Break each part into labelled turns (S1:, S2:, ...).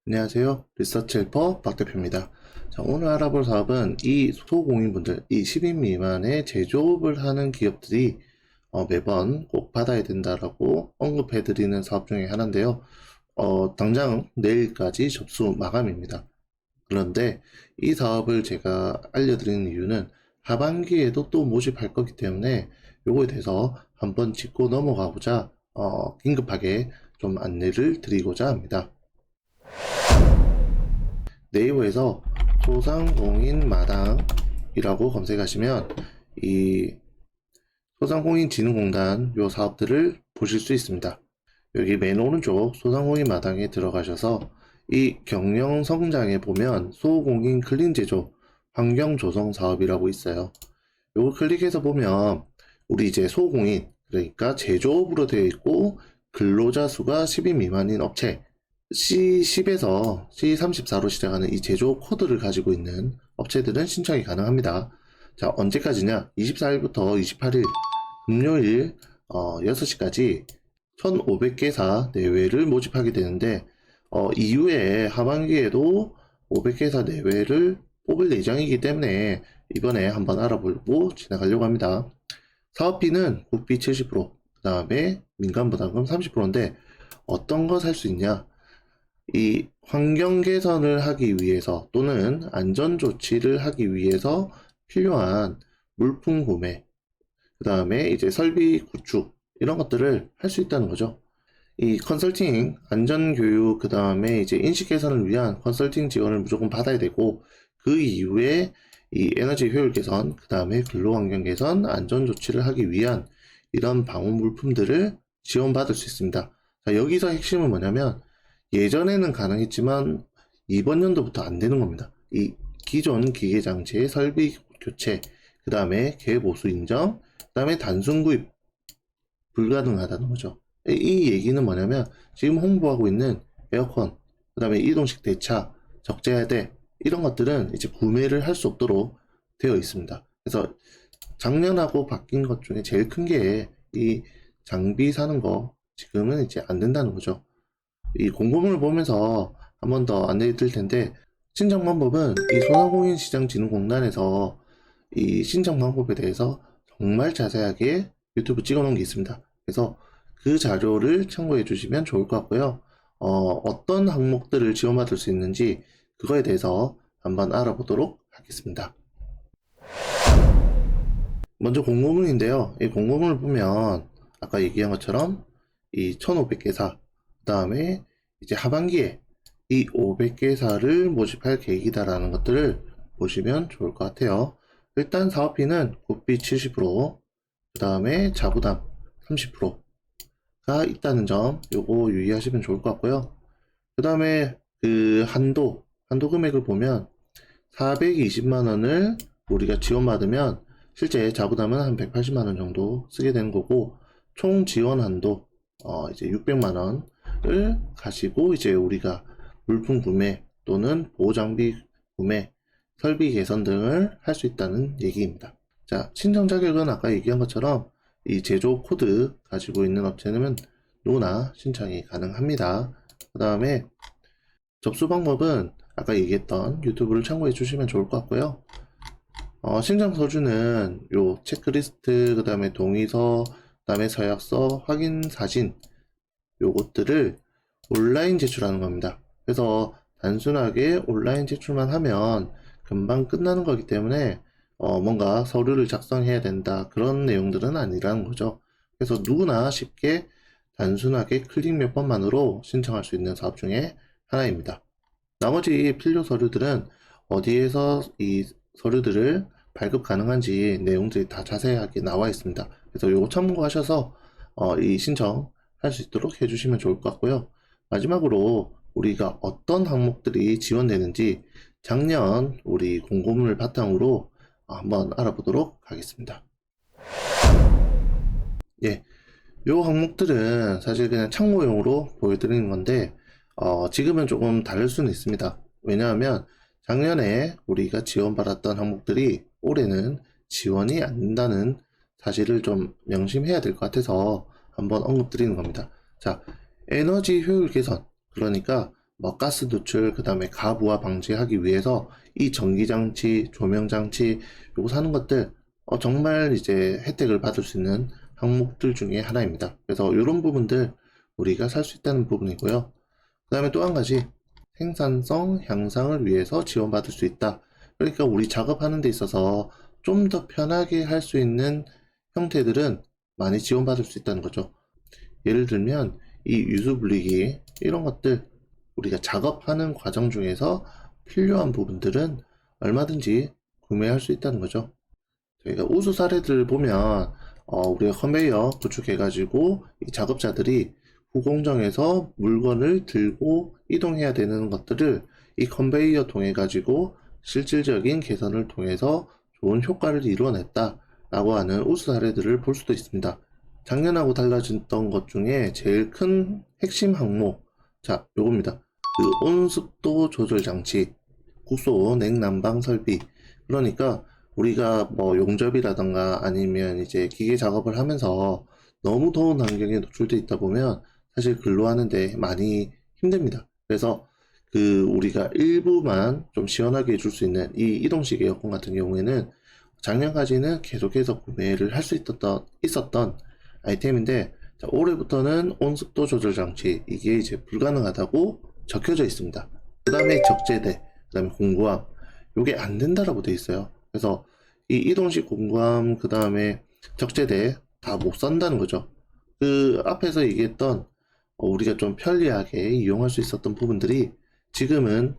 S1: 안녕하세요. 리서치 헬퍼 박 대표입니다. 자, 오늘 알아볼 사업은 이 소공인분들, 이 10인 미만의 제조업을 하는 기업들이 매번 꼭 받아야 된다라고 언급해드리는 사업 중에 하나인데요. 당장 내일까지 접수 마감입니다. 그런데 이 사업을 제가 알려드리는 이유는 하반기에도 또 모집할 거기 때문에 요거에 대해서 한번 짚고 넘어가고자 긴급하게 좀 안내를 드리고자 합니다. 네이버에서 소상공인마당이라고 검색하시면 이 소상공인진흥공단 요 사업들을 보실 수 있습니다. 여기 맨 오른쪽 소상공인마당에 들어가셔서 이 경영성장에 보면 소공인 클린제조 환경조성 사업이라고 있어요. 요걸 클릭해서 보면 우리 이제 소공인, 그러니까 제조업으로 되어 있고 근로자 수가 10인 미만인 업체 C10에서 C34로 시작하는 이 제조 코드를 가지고 있는 업체들은 신청이 가능합니다. 자, 언제까지냐? 24일부터 28일 금요일 6시까지 1,500개사 내외를 모집하게 되는데 이후에 하반기에도 500개사 내외를 뽑을 예정이기 때문에 이번에 한번 알아보고 지나가려고 합니다. 사업비는 국비 70%, 그 다음에 민간부담금 30%인데 어떤 거 살 수 있냐? 이 환경 개선을 하기 위해서 또는 안전 조치를 하기 위해서 필요한 물품 구매, 그 다음에 이제 설비 구축 이런 것들을 할 수 있다는 거죠. 이 컨설팅, 안전 교육, 그 다음에 이제 인식 개선을 위한 컨설팅 지원을 무조건 받아야 되고 그 이후에 이 에너지 효율 개선, 그 다음에 근로 환경 개선, 안전 조치를 하기 위한 이런 방호 물품들을 지원받을 수 있습니다. 자, 여기서 핵심은 뭐냐면 예전에는 가능했지만 이번 연도부터 안 되는 겁니다. 이 기존 기계장치의 설비 교체, 그 다음에 개보수 인정, 그 다음에 단순 구입 불가능하다는 거죠. 이 얘기는 뭐냐면 지금 홍보하고 있는 에어컨, 그 다음에 이동식 대차, 적재하대 이런 것들은 이제 구매를 할 수 없도록 되어 있습니다. 그래서 작년하고 바뀐 것 중에 제일 큰 게 이 장비 사는 거 지금은 이제 안 된다는 거죠. 이 공고문을 보면서 한 번 더 안내해 드릴 텐데 신청 방법은 이 소상공인시장진흥공단에서 이 신청 방법에 대해서 정말 자세하게 유튜브 찍어 놓은 게 있습니다. 그래서 그 자료를 참고해 주시면 좋을 것 같고요. 어떤 항목들을 지원받을 수 있는지 그거에 대해서 한번 알아보도록 하겠습니다. 먼저 공고문인데요. 이 공고문을 보면 아까 얘기한 것처럼 이 1500개사, 그 다음에 이제 하반기에 이 500개사를 모집할 계획이다라는 것들을 보시면 좋을 것 같아요. 일단 사업비는 국비 70%, 그 다음에 자부담 30%가 있다는 점 요거 유의하시면 좋을 것 같고요. 그 다음에 그 한도 금액을 보면 420만원을 우리가 지원받으면 실제 자부담은 한 180만원 정도 쓰게 되는 거고 총 지원 한도 이제 600만원을 가지고 이제 우리가 물품 구매 또는 보호장비 구매, 설비 개선 등을 할 수 있다는 얘기입니다. 자, 신청 자격은 아까 얘기한 것처럼 이 제조 코드 가지고 있는 업체는 누구나 신청이 가능합니다. 그 다음에 접수 방법은 아까 얘기했던 유튜브를 참고해 주시면 좋을 것 같고요. 신청 서류는 요 체크리스트, 그 다음에 동의서, 그 다음에 서약서, 확인 사진 요것들을 온라인 제출하는 겁니다. 그래서 단순하게 온라인 제출만 하면 금방 끝나는 거기 때문에 뭔가 서류를 작성해야 된다 그런 내용들은 아니라는 거죠. 그래서 누구나 쉽게 단순하게 클릭 몇 번만으로 신청할 수 있는 사업 중에 하나입니다. 나머지 필요 서류들은 어디에서 이 서류들을 발급 가능한지 내용들이 다 자세하게 나와 있습니다. 그래서 요거 참고하셔서 이 신청 할 수 있도록 해주시면 좋을 것 같고요. 마지막으로 우리가 어떤 항목들이 지원되는지 작년 우리 공고문을 바탕으로 한번 알아보도록 하겠습니다. 예, 요 항목들은 사실 그냥 참고용으로 보여드리는 건데 지금은 조금 다를 수는 있습니다. 왜냐하면 작년에 우리가 지원받았던 항목들이 올해는 지원이 안 된다는 사실을 좀 명심해야 될 것 같아서 한번 언급드리는 겁니다. 자, 에너지 효율 개선, 그러니까 뭐 가스 누출, 그 다음에 가부하 방지하기 위해서 이 전기장치, 조명장치 요거 사는 것들 정말 이제 혜택을 받을 수 있는 항목들 중에 하나입니다. 그래서 이런 부분들 우리가 살 수 있다는 부분이고요. 그 다음에 또 한 가지, 생산성 향상을 위해서 지원받을 수 있다. 그러니까 우리 작업하는 데 있어서 좀 더 편하게 할 수 있는 형태들은 많이 지원받을 수 있다는 거죠. 예를 들면 이 유수분리기 이런 것들 우리가 작업하는 과정 중에서 필요한 부분들은 얼마든지 구매할 수 있다는 거죠. 저희가 우수 사례들을 보면 우리가 컨베이어 구축해 가지고 이 작업자들이 후공정에서 물건을 들고 이동해야 되는 것들을 이 컨베이어 통해 가지고 실질적인 개선을 통해서 좋은 효과를 이루어냈다 라고 하는 우수 사례들을 볼 수도 있습니다. 작년하고 달라졌던 것 중에 제일 큰 핵심 항목, 자 요겁니다. 그 온습도 조절 장치, 국소 냉난방 설비. 그러니까 우리가 뭐 용접이라던가 아니면 이제 기계 작업을 하면서 너무 더운 환경에 노출돼 있다 보면 사실 근로하는데 많이 힘듭니다. 그래서 그 우리가 일부만 좀 시원하게 해줄 수 있는 이 이동식 에어컨 같은 경우에는 작년까지는 계속해서 구매를 할 수 있었던 아이템인데, 자, 올해부터는 온습도 조절 장치 이게 이제 불가능하다고 적혀져 있습니다. 그 다음에 적재대, 그 다음에 공구함 요게 안 된다라고 돼 있어요. 그래서 이 이동식 공구함 그 다음에 적재대 다 못 산다는 거죠. 그 앞에서 얘기했던 우리가 좀 편리하게 이용할 수 있었던 부분들이 지금은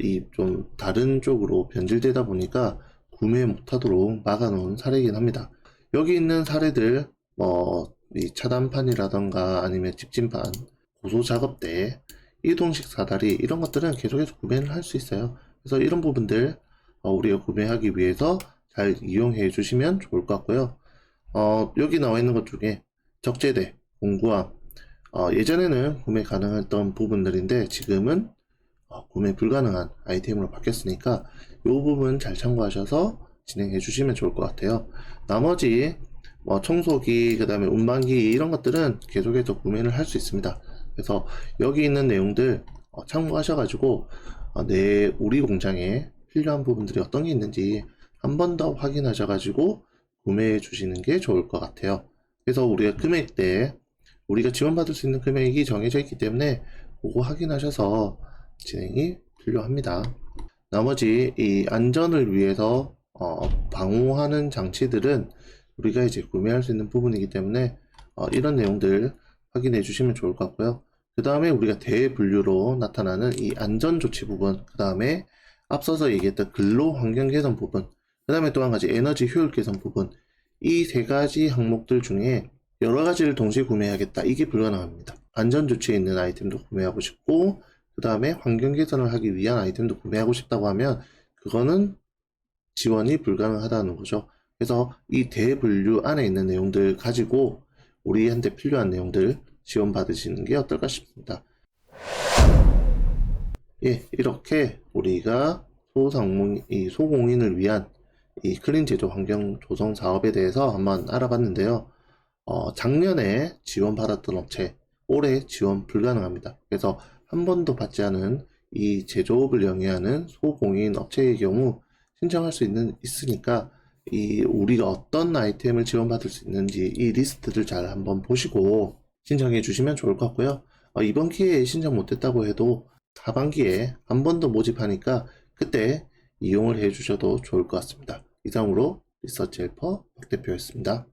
S1: 이 좀 다른 쪽으로 변질되다 보니까 구매 못하도록 막아놓은 사례이긴 합니다. 여기 있는 사례들 이 차단판이라던가 아니면 집진판, 고소 작업대, 이동식 사다리 이런 것들은 계속해서 구매를 할 수 있어요. 그래서 이런 부분들 우리가 구매하기 위해서 잘 이용해 주시면 좋을 것 같고요. 여기 나와 있는 것 중에 적재대, 공구함 예전에는 구매 가능했던 부분들인데 지금은 구매 불가능한 아이템으로 바뀌었으니까 이 부분 잘 참고하셔서 진행해 주시면 좋을 것 같아요. 나머지 청소기, 그 다음에 운반기 이런 것들은 계속해서 구매를 할 수 있습니다. 그래서 여기 있는 내용들 참고하셔가지고 우리 공장에 필요한 부분들이 어떤 게 있는지 한 번 더 확인하셔가지고 구매해 주시는 게 좋을 것 같아요. 그래서 우리가 금액대 우리가 지원받을 수 있는 금액이 정해져 있기 때문에 그거 확인하셔서 진행이 필요합니다. 나머지 이 안전을 위해서 방호하는 장치들은 우리가 이제 구매할 수 있는 부분이기 때문에 이런 내용들 확인해 주시면 좋을 것 같고요. 그 다음에 우리가 대분류로 나타나는 이 안전조치 부분, 그 다음에 앞서서 얘기했던 근로 환경 개선 부분, 그 다음에 또 한 가지 에너지 효율 개선 부분, 이 세 가지 항목들 중에 여러 가지를 동시에 구매하겠다, 이게 불가능합니다. 안전조치에 있는 아이템도 구매하고 싶고 그 다음에 환경 개선을 하기 위한 아이템도 구매하고 싶다고 하면 그거는 지원이 불가능하다는 거죠. 그래서 이 대분류 안에 있는 내용들 가지고 우리한테 필요한 내용들 지원받으시는 게 어떨까 싶습니다. 예, 이렇게 우리가 소공인을 위한 이 클린 제조 환경 조성 사업에 대해서 한번 알아봤는데요. 작년에 지원받았던 업체, 올해 지원 불가능합니다. 그래서 한 번도 받지 않은 이 제조업을 영위하는 소공인 업체의 경우 신청할 수 있으니까 우리가 어떤 아이템을 지원받을 수 있는지 이 리스트를 잘 한번 보시고 신청해 주시면 좋을 것 같고요. 이번 기회에 신청 못했다고 해도 하반기에 한 번 더 모집하니까 그때 이용을 해 주셔도 좋을 것 같습니다. 이상으로 리서치 헬퍼 박 대표였습니다.